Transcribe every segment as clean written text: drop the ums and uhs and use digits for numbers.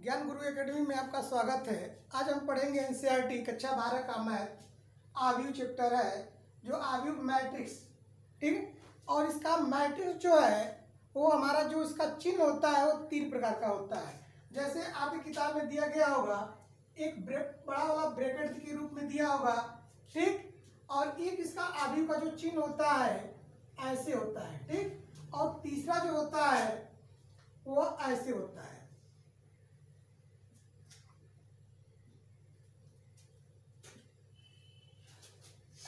ज्ञान गुरु एकेडमी में आपका स्वागत है। आज हम पढ़ेंगे एनसीईआरटी कक्षा 12 का मैथ आव्यूह चैप्टर है, जो आव्यूह मैट्रिक्स, ठीक। और इसका मैट्रिक्स जो है वो हमारा जो इसका चिन्ह होता है वो 3 प्रकार का होता है। जैसे आपकी किताब में दिया गया होगा, एक बड़ा वाला ब्रैकेट के रूप में दिया होगा, ठीक। और एक इसका आव्यूह का जो चिन्ह होता है ऐसे होता है, ठीक। और तीसरा जो होता है वो ऐसे होता है।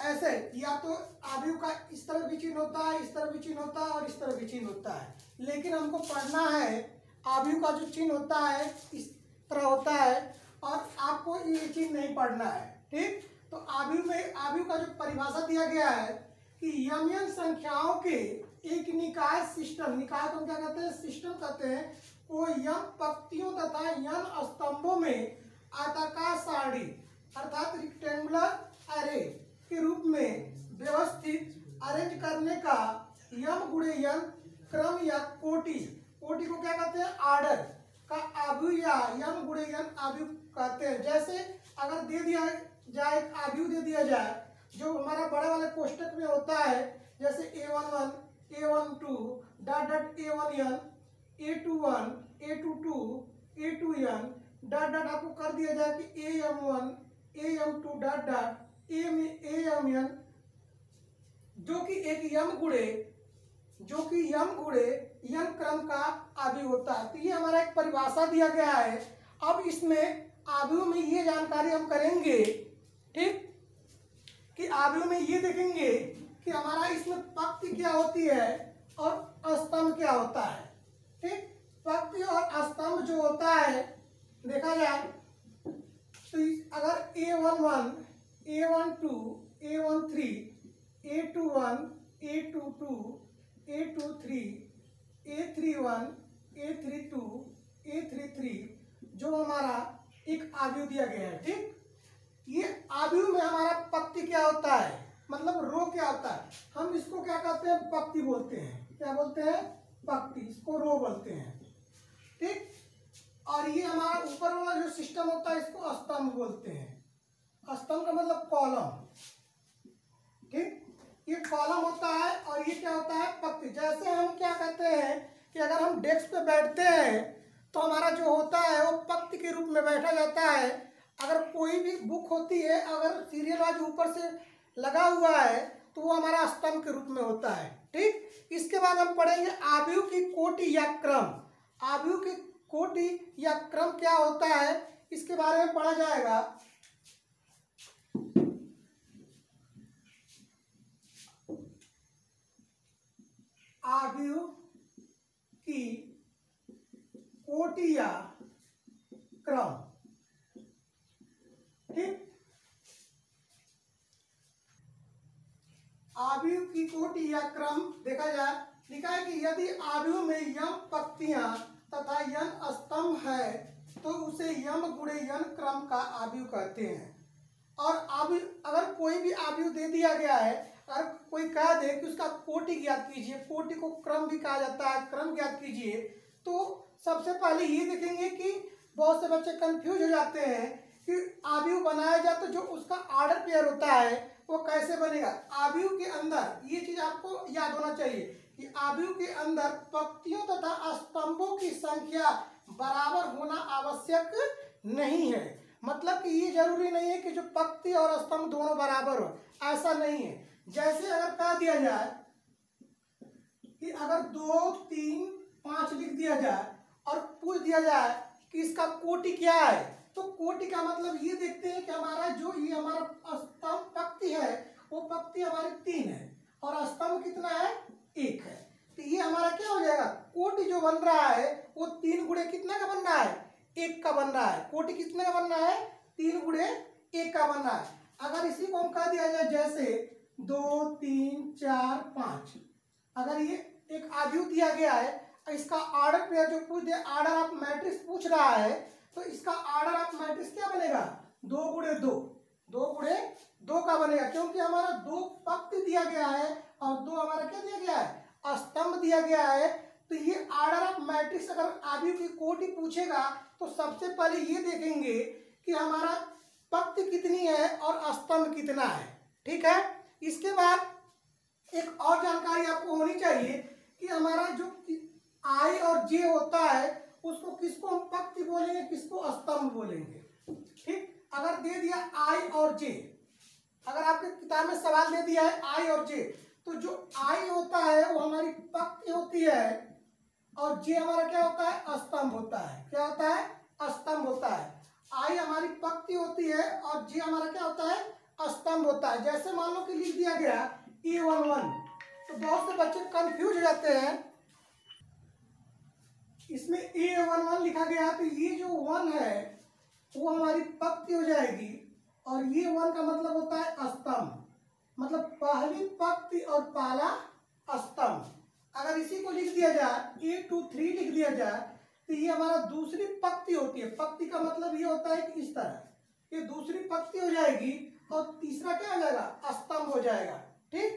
ऐसे या तो आव्यूह का इस तरह भी चिन्ह होता है, इस तरह भी चिन्ह होता है और इस तरह भी चिन्ह होता है। लेकिन हमको पढ़ना है आव्यूह का जो चिन्ह होता है इस तरह होता है और आपको ये चिन्ह नहीं पढ़ना है, ठीक। तो आव्यूह का जो परिभाषा दिया गया है कि यम संख्याओं के एक निकाय सिस्टम, निकाय को क्या कहते हैं, सिस्टम कहते हैं, वो यम पंक्तियों तथा यन स्तंभों में आयताकार सारणी अर्थात रेक्टेंगुलर अरे के रूप में व्यवस्थित अरेंज करने का यम गुणे यन क्रम या कोटि को क्या कहते हैं, आर्डर का आव्यूह या यम गुणे यन आव्यूह कहते हैं। जैसे अगर दे दिया जाए, एक आव्यूह दे दिया जाए जो हमारा बड़े वाले कोष्टक में होता है, जैसे A11 A12 dot dot A1n A21 A22 A2n dot dot आपको कर दिया जाए कि AM1 AM2 dot dot AM जो कि एक यम गुणे यन क्रम का आव्यूह होता है। तो ये हमारा एक परिभाषा दिया गया है। अब इसमें आव्यूह में ये जानकारी हम करेंगे, ठीक, कि आव्यूह में ये देखेंगे कि हमारा इसमें पंक्ति क्या होती है और स्तंभ क्या होता है, ठीक। पंक्ति और स्तंभ जो होता है देखा जाए तो अगर A11 A12 A13 A21 A22 A23 A31 A32 A33 जो हमारा एक आव्यूह दिया गया है, ठीक। ये आव्यूह में हमारा पंक्ति क्या होता है, मतलब रो क्या होता है, हम इसको क्या कहते हैं, पंक्ति बोलते हैं। क्या बोलते हैं, पंक्ति, इसको रो बोलते हैं, ठीक। और ये हमारा ऊपर वाला जो सिस्टम होता है इसको स्तंभ बोलते हैं। स्तंभ का मतलब कॉलम, ठीक। ये कॉलम होता है और ये क्या होता है, पंक्ति। जैसे हम क्या कहते हैं कि अगर हम डेस्क पे बैठते हैं तो हमारा जो होता है वो पंक्ति के रूप में बैठा जाता है। अगर कोई भी बुक होती है, अगर सीरियल वाइज ऊपर से लगा हुआ है तो वो हमारा स्तंभ के रूप में होता है, ठीक। इसके बाद हम पढ़ेंगे आव्यूह की कोटि या क्रम। आव्यूह की कोटि या क्रम क्या होता है इसके बारे में पढ़ा जाएगा। आव्यूह की कोटि या क्रम, ठीक। आव्यूह की कोटि या क्रम देखा जाए, लिखा है कि यदि आव्यूह में यम पंक्तियां तथा यन स्तंभ है तो उसे यम गुणे यन क्रम का आव्यूह कहते हैं। और आव्यूह अगर कोई भी आव्यूह दे दिया गया है, अगर कोई कह दे कि उसका कोटि ज्ञात कीजिए, कोटि को क्रम भी कहा जाता है, क्रम ज्ञात कीजिए, तो सबसे पहले ये देखेंगे कि बहुत से बच्चे कंफ्यूज हो जाते हैं कि आव्यूह बनाया जाए तो जो उसका आर्डर पेयर होता है वो कैसे बनेगा। आव्यूह के अंदर ये चीज आपको याद होना चाहिए कि आव्यूह के अंदर पंक्तियों तथा स्तंभों की संख्या बराबर होना आवश्यक नहीं है। मतलब कि ये जरूरी नहीं है कि जो पंक्ति और स्तंभ दोनों बराबर हो, ऐसा नहीं है। जैसे अगर कह दिया जाए कि अगर 2 3 5 लिख दिया जाए और पूछ दिया जाए कि इसका कोटि क्या है, तो कोटि का मतलब ये देखते हैं कि हमारा जो ये हमारा स्तंभ पंक्ति है वो पंक्ति हमारी 3 है और स्तंभ कितना है, 1 है। तो ये हमारा क्या हो जाएगा, कोटि जो बन रहा है वो 3 गुणे कितना का बन रहा है, 1 का बन रहा है। कोटि कितने का बन रहा है, 3 गुणे 1 का बन रहा है। अगर इसी को हम कह दिया जाए जैसे 2 3 4 5, अगर ये एक आव्यूह दिया गया है, इसका आर्डर पेयर जो पूछ दिया, आर्डर ऑफ मैट्रिक्स पूछ रहा है, तो इसका आर्डर ऑफ मैट्रिक्स क्या बनेगा, 2 गुणे 2, 2 गुणे 2 का बनेगा, क्योंकि हमारा 2 पंक्ति दिया गया है और 2 हमारा क्या दिया गया है, स्तंभ दिया गया है। तो ये ऑर्डर ऑफ मैट्रिक्स अगर आव्यूह की कोटि पूछेगा तो सबसे पहले ये देखेंगे कि हमारा पंक्ति कितनी है और स्तंभ कितना है। ठीक है, इसके बाद एक और जानकारी आपको होनी चाहिए कि हमारा जो आई और जे होता है उसको किसको हम पंक्ति बोलेंगे, किसको स्तंभ बोलेंगे। ठीक, अगर दे दिया आई और जे, अगर आपके किताब में सवाल दे दिया है आई और जे, तो जो आई होता है वो हमारी पंक्ति होती है और जे हमारा क्या होता है, स्तंभ होता है। क्या होता है, स्तंभ होता है। आई हमारी पंक्ति होती है और जे हमारा क्या होता है, स्तंभ होता है। जैसे मान लो कि लिख दिया गया A11, तो बहुत से बच्चे कंफ्यूज हो जाते हैं, इसमें A11 लिखा गया तो ये जो 1 है वो हमारी पंक्ति हो जाएगी और ये 1 का मतलब होता है स्तंभ, मतलब पहली पंक्ति और पहला स्तंभ। अगर इसी को लिख दिया जाए A23 लिख दिया जाए तो ये हमारा दूसरी पंक्ति होती है। पंक्ति का मतलब ये होता है कि इस तरह ये दूसरी पंक्ति हो जाएगी और तीसरा क्या हो जाएगा, स्तंभ हो जाएगा। ठीक,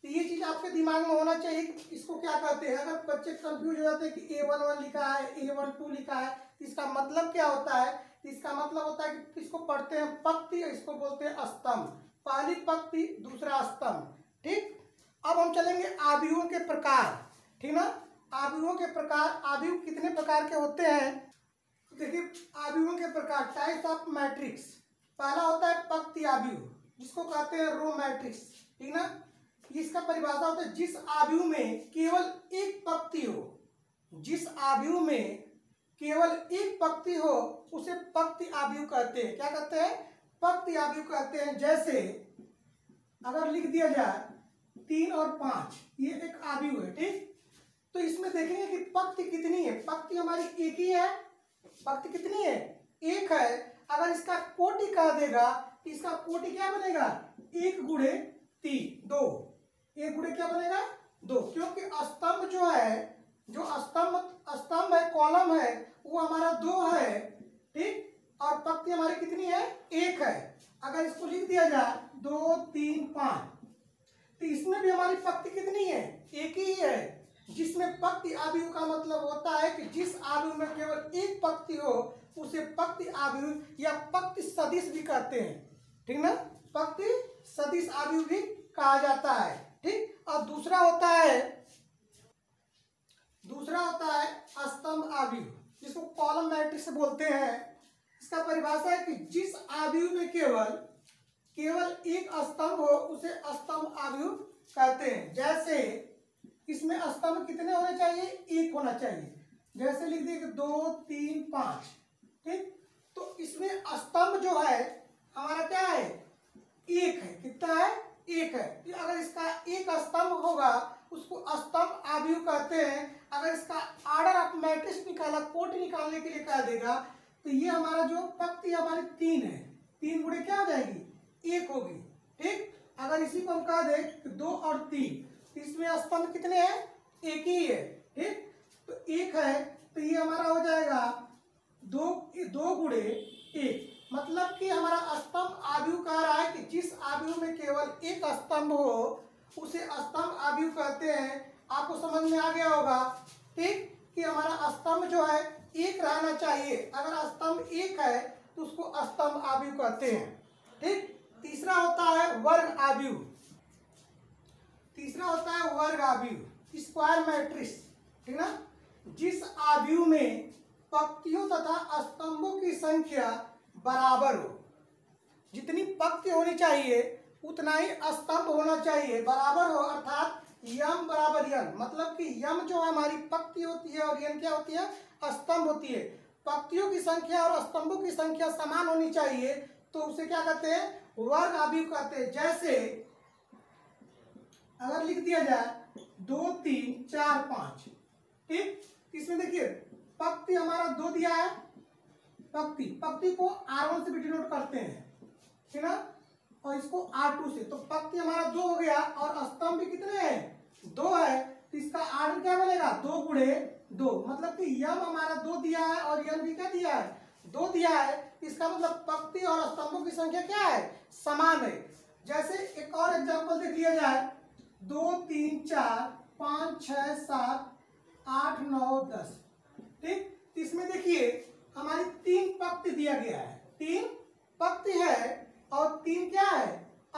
तो ये चीज आपके दिमाग में होना चाहिए कि इसको क्या कहते हैं। अगर बच्चे कंफ्यूज हो जाते हैं कि A11 लिखा है, A12 लिखा है, तो इसका मतलब क्या होता है, इसका मतलब होता है कि इसको पढ़ते हैं पंक्ति, इसको बोलते हैं स्तंभ। पहली पंक्ति दूसरा स्तंभ। ठीक, अब हम चलेंगे आव्यूहों के प्रकार। ठीक ना, आव्यूहों के प्रकार। आव्यूह कितने प्रकार के होते हैं, देखिए आव्यूहों के प्रकार, टाइप्स ऑफ मैट्रिक्स। पहला होता है पंक्ति आव्यूह जिसको कहते हैं रो मैट्रिक्स। ठीक ना, इसका परिभाषा होता है जिस आव्यूह में केवल एक पंक्ति हो, जिस आव्यूह में केवल एक पंक्ति हो उसे पंक्ति आव्यूह कहते हैं। क्या कहते हैं, पंक्ति आव्यूह कहते हैं। जैसे अगर लिख दिया जाए 3 और 5, ये एक आव्यूह है। ठीक, तो इसमें देखेंगे कि पंक्ति कितनी है, पंक्ति हमारी एक ही है। पंक्ति कितनी है, एक है। अगर इसका कोटि कह देगा तो इसका कोटि क्या बनेगा, 1 गुणे 3 2। 1 गुणे क्या बनेगा, 2, क्योंकि स्तंभ जो है, जो स्तंभ है, कॉलम है, वो हमारा 2 है। ठीक, और पंक्ति हमारी कितनी है, 1 है। अगर इसको लिख दिया जाए 2 3 5, तो इसमें भी हमारी पंक्ति कितनी है, एक ही है। जिसमें पंक्ति आव्यूह का मतलब होता है कि जिस आव्यूह में केवल एक पंक्ति हो उसे पंक्ति आव्यूह या पंक्ति सदिश भी कहते हैं। ठीक ना, पंक्ति सदिश आव्यूह भी कहा जाता है। ठीक, और दूसरा होता है स्तंभ आव्यूह जिसको कॉलम मैट्रिक्स बोलते हैं। इसका परिभाषा है कि जिस आव्यूह में केवल एक स्तंभ हो उसे स्तंभ आव्यूह कहते हैं। जैसे इसमें स्तंभ कितने होने चाहिए, 1 होना चाहिए। जैसे लिख दिए 2 3 5। ठीक, तो इसमें स्तंभ जो है हमारा क्या है, 1 है। कितना है, 1 है। अगर इसका एक स्तंभ होगा उसको स्तंभ आव्यूह कहते हैं। अगर इसका ऑर्डर ऑफ मैट्रिक्स निकाला, कोटि निकालने के लिए कह देगा तो ये हमारा जो पंक्ति हमारी 3 है, 3 गुणे क्या हो जाएगी, 1 होगी। ठीक, अगर इसी को हम कह दें 2 और 3, इसमें स्तंभ कितने हैं, 1 ही है। ठीक, तो 1 है तो ये हमारा हो जाएगा 2 गुणे 1। मतलब कि हमारा स्तंभ आव्यूह कह रहा है कि जिस आव्यूह में केवल एक स्तंभ हो उसे स्तंभ आव्यूह कहते हैं। आपको समझ में आ गया होगा। ठीक, कि हमारा स्तंभ जो है 1 रहना चाहिए। अगर स्तंभ 1 है तो उसको स्तंभ आव्यूह कहते हैं। ठीक, तीसरा होता है वर्ग आव्यूह। तीसरा होता है वर्ग आव्यूह, स्क्वायर मैट्रिक्स। ठीक ना, जिस आव्यूह में पंक्तियों तथा स्तंभों की संख्या बराबर हो, जितनी पंक्ति होनी चाहिए उतना ही स्तंभ होना चाहिए, बराबर हो, अर्थात यम बराबर यन। मतलब कि यम जो हमारी पंक्ति होती है और यन क्या होती है, स्तंभ होती है। पंक्तियों की संख्या और स्तंभों की संख्या समान होनी चाहिए तो उसे क्या कहते हैं, वर्ग आव्यूह कहते हैं। जैसे अगर लिख दिया जाए 2 3 4 5। ठीक, इसमें देखिए पंक्ति हमारा 2 दिया है। पंक्ति को R1 से भी डिनोट करते हैं। ठीक ना, और इसको R2 से, तो पंक्ति हमारा 2 हो गया और स्तंभ भी कितने हैं, 2 है। तो इसका आर्डर क्या बनेगा, 2 गुणे 2। मतलब कि यम हमारा 2 दिया है और यन भी क्या दिया है, 2 दिया है। इसका मतलब पंक्ति और स्तंभों की संख्या क्या है, समान है। जैसे एक और एग्जांपल देख लिया जाए 2 3 4 5 6 7 8 9 10। ठीक, इसमें देखिए हमारी 3 पंक्ति दिया गया है, 3 पंक्ति है और 3 क्या है,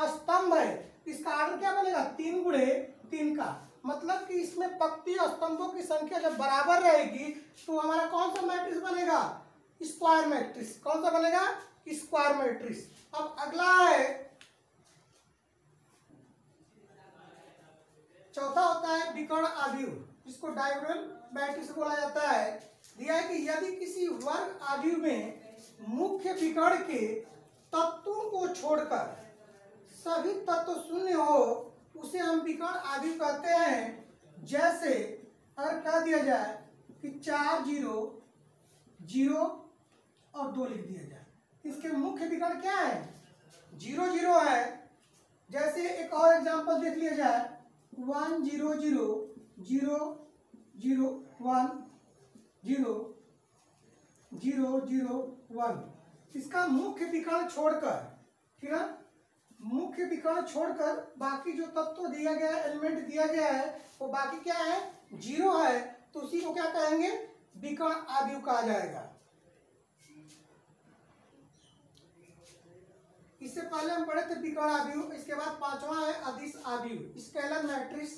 स्तंभ है। इसका आर्डर क्या बनेगा, 3 गुणे 3 का। मतलब कि इसमें पंक्ति और स्तंभों की संख्या जब बराबर रहेगी तो हमारा कौन सा मैट्रिक्स बनेगा, स्क्वायर मैट्रिक्स। कौन सा बनेगा, स्क्वायर मैट्रिक्स। अब अगला है चौथा होता है विकर्ण आव्यूह, जिसको डायगोनल मैट्रिक्स बोला जाता है। दिया है कि यदि किसी वर्ग आव्यूह में मुख्य विकर्ण के तत्वों को छोड़कर सभी तत्व शून्य हो उसे हम विकर्ण आव्यूह कहते हैं। जैसे अगर कह दिया जाए कि 4 0 0 और 2 लिख दिया जाए, इसके मुख्य विकर्ण क्या है, 0 0 है। जैसे एक और एग्जांपल देख लिया जाए, 1 0 0 0 0 1 0 0 0 1। इसका मुख्य विकर्ण छोड़कर, ठीक है, मुख्य विकर्ण छोड़कर बाकी जो तत्व दिया गया है, एलिमेंट दिया गया है, वो बाकी क्या है, 0 है। तो उसी को क्या कहेंगे, विकर्ण आव्यूह कहा जाएगा। इससे पहले हम पढ़े थे विकर्ण आव्यूह। इसके बाद पांचवा है अदिश आव्यूह, स्केलर मैट्रिक्स।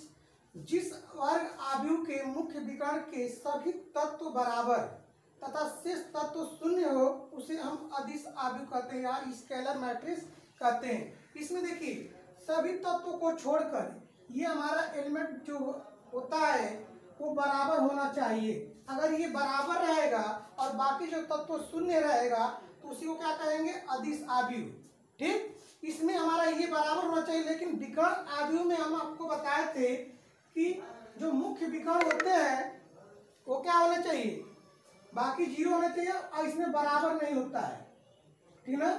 जिस वर्ग आव्यूह के मुख्य विकर्ण के सभी तत्व बराबर तथा शेष तत्व शून्य हो उसे हम अदिश आव्यूह कहते हैं, या स्केलर मैट्रिक्स कहते हैं। इसमें देखिए सभी तत्वों को छोड़कर ये हमारा एलिमेंट जो होता है वो बराबर होना चाहिए। अगर ये बराबर रहेगा और बाकी जो तत्व शून्य रहेगा तो उसी को क्या कहेंगे, अदिश आव्यूह। ठीक, इसमें हमारा ये बराबर होना चाहिए। लेकिन विकर्ण आव्यूह में हम आपको बताए थे कि जो मुख्य विकर्ण होते हैं वो क्या होना चाहिए, बाकी 0 होना चाहिए, और इसमें बराबर नहीं होता है। ठीक है,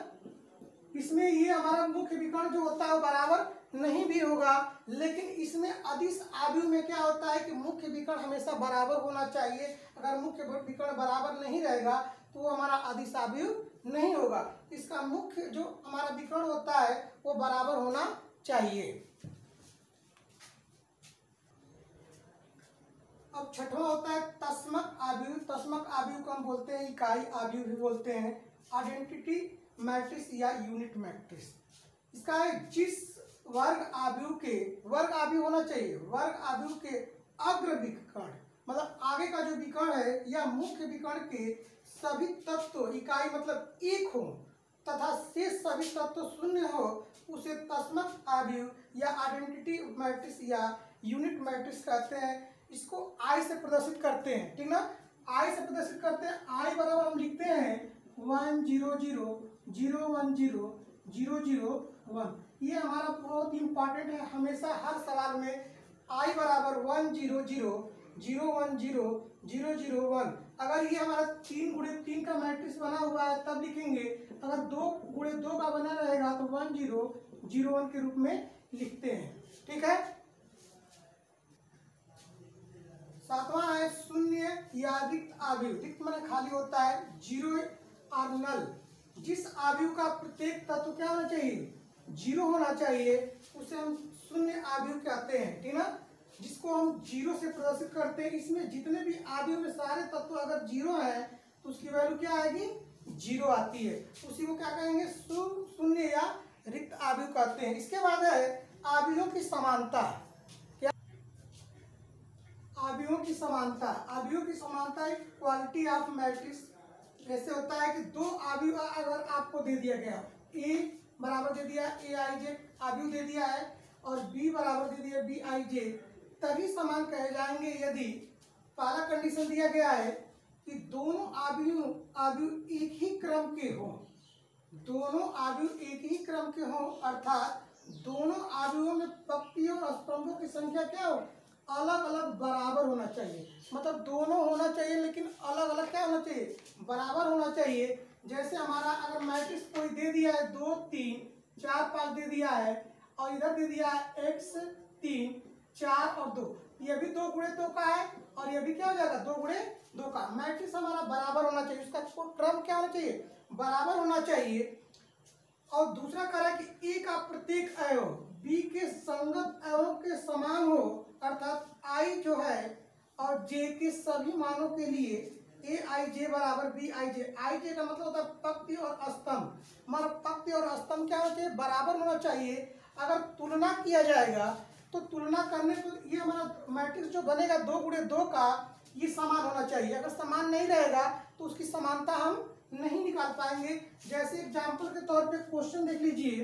इसमें ये हमारा मुख्य विकर्ण जो होता है वो बराबर नहीं भी होगा। लेकिन इसमें अदिश आव्यूह में क्या होता है कि मुख्य विकर्ण हमेशा बराबर होना चाहिए। अगर मुख्य विकर्ण बराबर नहीं रहेगा तो वो हमारा अदिश आव्यूह नहीं होगा। इसका मुख्य जो हमारा विकर्ण होता है वो बराबर होना चाहिए। अब छठवां होता है तस्मक आव्यूह। तस्मक आव्यूह को हम बोलते हैं इकाई आव्यूह भी बोलते हैं, आइडेंटिटी मैट्रिक्स या यूनिट मैट्रिक्स। इसका है जिस वर्ग आव्यूह के, वर्ग आव्यूह होना चाहिए, वर्ग आव्यूह के अग्र विकर्ण मतलब आगे का जो विकर्ण है या मुख्य विकर्ण के सभी तत्व इकाई मतलब 1 हो तथा शेष सभी तत्व शून्य हो उसे तस्मक आव्यूह या आइडेंटिटी मैट्रिक्स या यूनिट मैट्रिक्स कहते हैं। इसको आई से प्रदर्शित करते हैं, ठीक ना, आई से प्रदर्शित करते हैं। आई बराबर हम लिखते हैं 1 0 0 0 1 0 0 0 1। ये हमारा बहुत इंपॉर्टेंट है, हमेशा हर सवाल में आई बराबर 1 0 0 0 1 0 0 0 1। अगर ये हमारा 3 गुणे 3 का मैट्रिक्स बना हुआ है तब लिखेंगे। अगर 2 गुणे 2 का बना रहेगा तो 1 0 0 1 के रूप में लिखते हैं। ठीक है, सातवां है शून्य या रिक्त आव्यूह। रिक्त माने खाली होता है, 0 और नल। जिस आव्यूह का प्रत्येक तत्व क्या होना चाहिए, 0 होना चाहिए, उसे हम शून्य आव्यूह कहते हैं। ठीक ना, जिसको हम 0 से प्रदर्शित करते हैं। इसमें जितने भी आव्यूह में सारे तत्व अगर 0 है तो उसकी वैल्यू क्या आएगी, 0 आती है। उसी को क्या कहेंगे, शून्य या रिक्त आव्यूह कहते हैं। इसके बाद है आव्यूहों की समानता। क्या, आव्यूहों की समानता। आव्यूहों की समानता एक क्वालिटी ऑफ मैट्रिक्स। ऐसे होता है कि 2 आव्यूह अगर आपको दे दिया गया, ए बराबर दे दिया ए आई जे आव्यूह दे दिया है और बी बराबर दे दिया बी आई जे, तभी समान कहे जाएंगे यदि पहला कंडीशन दिया गया है कि दोनों आव्यूह एक ही क्रम के हो। दोनों आव्यूह एक ही क्रम के हो अर्थात दोनों आव्यूहों में पंक्तियों और स्तंभों की संख्या क्या हो, अलग अलग बराबर होना चाहिए। मतलब दोनों होना चाहिए लेकिन अलग अलग क्या होना चाहिए, बराबर होना चाहिए। जैसे हमारा अगर मैट्रिक्स कोई दे दिया है 2 3 4 5 दे दिया है और इधर दे दिया है x 3 4 और 2, ये भी 2 गुणे 2 का है और ये भी क्या हो जाएगा 2 गुणे 2 का। मैट्रिक्स हमारा बराबर होना चाहिए, उसका क्रम क्या होना चाहिए, बराबर होना चाहिए। और दूसरा कह रहा है कि ए का प्रत्येक अवयव बी के संगत अवयव के समान हो, अर्थात आई जो है और जे के सभी मानों के लिए ए आई जे बराबर बी आई जे। आई जे का मतलब होता है पंक्ति और स्तंभ, मतलब पंक्ति और स्तंभ क्या होना चाहिए, बराबर होना चाहिए। अगर तुलना किया जाएगा तो तुलना करने पर ये हमारा मैट्रिक्स जो बनेगा 2 गुणे 2 का, ये समान होना चाहिए। अगर समान नहीं रहेगा तो उसकी समानता हम नहीं निकाल पाएंगे। जैसे एग्जाम्पल के तौर पे क्वेश्चन देख लीजिए,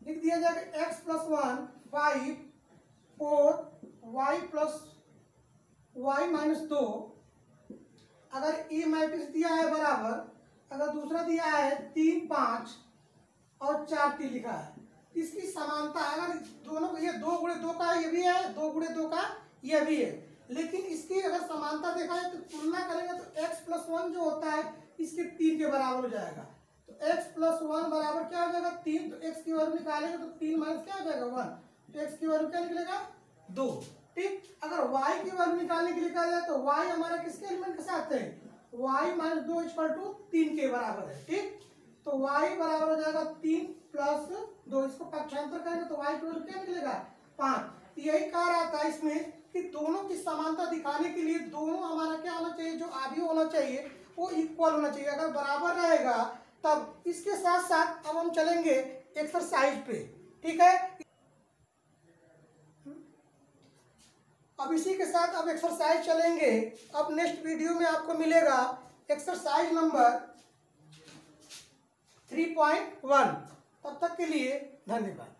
लिख दिया जाएगा x + 1 5 4 y + y - 2। अगर ए मैट्रिक्स दिया है बराबर, अगर दूसरा दिया है 3 5 और 4 3 लिखा है, इसकी समानता अगर दोनों, ये 2 गुणे 2 का ये भी है, 2 गुणे 2 का ये भी है, लेकिन इसकी अगर समानता देखा जाए तो तुलना करेंगे तो x + 1 जो होता है इसके 3 के बराबर हो जाएगा। तो x + 1 बराबर क्या हो जाएगा 3। तो x की वैल्यू निकालेंगे तो 3 माइनस क्या हो जाएगा 1, तो x की वैल्यू क्या निकलेगा 2। ठीक, अगर y की वैल्यू निकालने के लिए कहा जाए तो y हमारा किसके एलिमेंट के साथ है, y - 2 = 3 के बराबर है। ठीक, तो y बराबर हो जाएगा 3 + 2, इसको पक्षांतर करेंगे तो y की वैल्यू क्या निकलेगा 5। यही कहा रहा था इसमें कि दोनों की समानता दिखाने के लिए दोनों हमारा क्या होना चाहिए, जो आव्यूह होना चाहिए वो इक्वल होना चाहिए। अगर बराबर रहेगा तब इसके साथ साथ अब हम चलेंगे एक्सरसाइज पे। ठीक है, अब इसी के साथ अब एक्सरसाइज चलेंगे। अब नेक्स्ट वीडियो में आपको मिलेगा एक्सरसाइज नंबर 3.1। तब तक के लिए धन्यवाद।